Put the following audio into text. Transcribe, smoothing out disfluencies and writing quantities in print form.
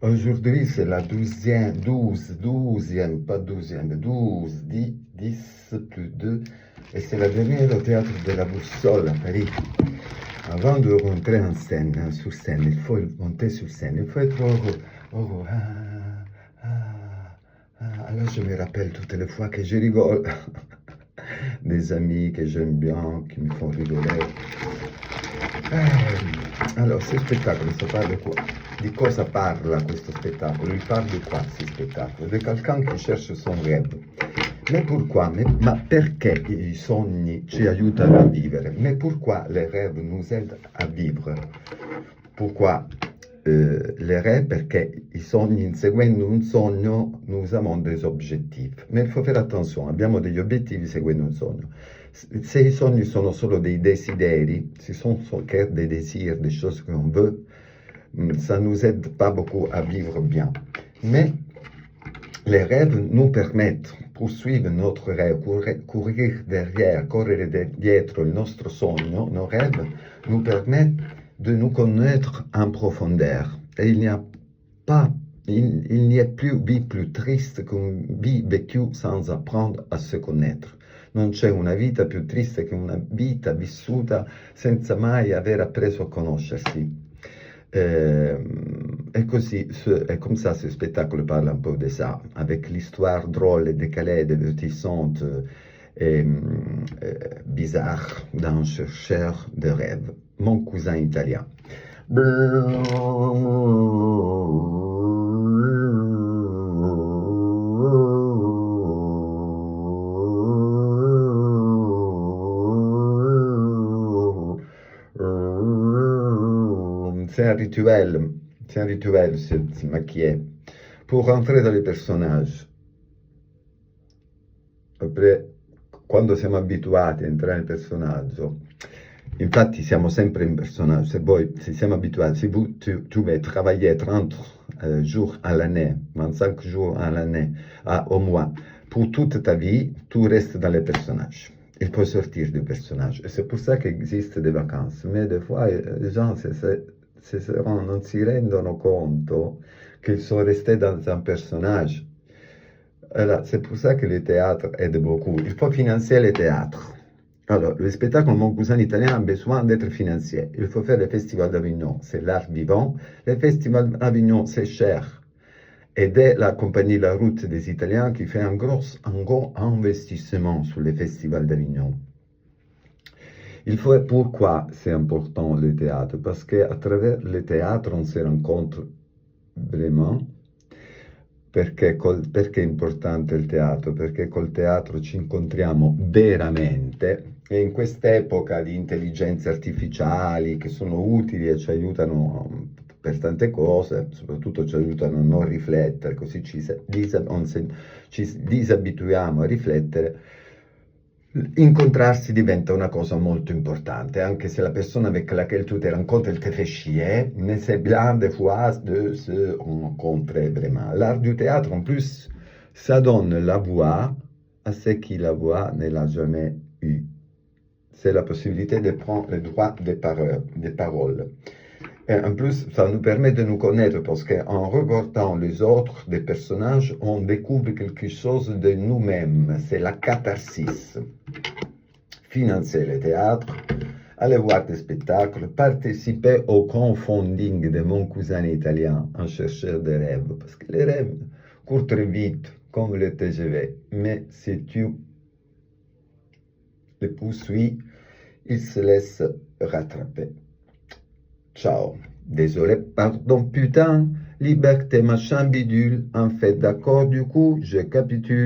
Aujourd'hui, c'est la douzième, pas douzième, 12, 10, 10 plus 2, et c'est la dernière au théâtre de la Boussole à Paris. Avant de rentrer en scène, sur scène, il faut monter sur scène, il faut être heureux. Heureux. Alors je me rappelle toutes les fois que je rigole. Des amis que j'aime bien, qui me font rigoler. Alors, ce spectacle, ça parle de quoi? Di cosa parla questo spettacolo? Il parle di quoi, ce spettacolo? Di quelqu'un qui cherche son rêve. Mais pourquoi? Ma perché i sogni ci aiutano a vivere? Mais pourquoi les rêves nous aident à vivre? Pourquoi les rêves? Perché i sogni, inseguendo un sogno, nous avons des objectifs. Mais il faut faire attention, abbiamo degli obiettivi seguendo un sogno. Se i sogni sono solo dei desideri, si sont que des désirs, des choses qu'on veut, ça ne nous aide pas beaucoup à vivre bien. Mais les rêves nous permettent, poursuivre notre rêve, courir derrière, correre dietro il nostro sogno, nos rêves nous permettent de nous connaître en profondeur. Et il n'y a plus vie plus triste qu'une vie vécue sans apprendre a se connaître. Non c'è una vita più triste che una vita vissuta senza mai aver appreso a conoscersi. Et comme ça, ce spectacle parle un peu de ça, avec l'histoire drôle, décalée, divertissante et bizarre d'un chercheur de rêve, mon cousin italien. C'est un rituel se maquiller pour rentrer dans les personnages. Après, quando siamo abituati a entrare nel personaggio, infatti siamo sempre in personaggio, se siamo abituati, si tu vas travailler 30 jours à l'année, 25 jours à l'année, au mois, pour toute ta vie, tu restes dans les personnages. Il faut sortir du personnage. Et c'est pour ça qu'il existe des vacances. Mais des fois, les gens non si rendono conto qu'ils sont restés dans un personnage. Alors, c'est pour ça que le théâtre aide beaucoup. Il faut financer le théâtre. Alors, le spectacle Mon cousin italien a besoin d'être financié. Il faut faire le Festival d'Avignon, c'est l'art vivant. Le Festival d'Avignon, c'est cher. Aider la compagnie La Route des Italiens qui fait un gros investissement sur le Festival d'Avignon. Pourquoi c'est important le théâtre? Parce qu'à travers le théâtre, on se rencontre vraiment. Perché è importante il teatro? Perché col teatro ci incontriamo veramente, e in quest'epoca di intelligenze artificiali che sono utili e ci aiutano per tante cose, soprattutto ci aiutano a non riflettere, così ci disabituiamo a riflettere, incontrarsi diventa una cosa molto importante, anche se la persona avec laquelle tu te rencontres, elle te fait chier, mais c'est bien des fois de se rencontrer vraiment. L'art du théâtre, en plus, ça donne la voix à ceux qui la voix ne l'a jamais eu. C'est la possibilité de prendre le droit des paroles. Et en plus, ça nous permet de nous connaître parce qu'en regardant les autres, des personnages, on découvre quelque chose de nous-mêmes. C'est la catharsis. Financer le théâtre, aller voir des spectacles, participer au crowdfunding de mon cousin italien, un chercheur de rêves. Parce que les rêves courent très vite, comme le TGV. Mais si tu les poursuis, ils se laissent rattraper. Ciao. Désolé, pardon, putain, liberté, machin bidule. En fait, d'accord, du coup, je capitule.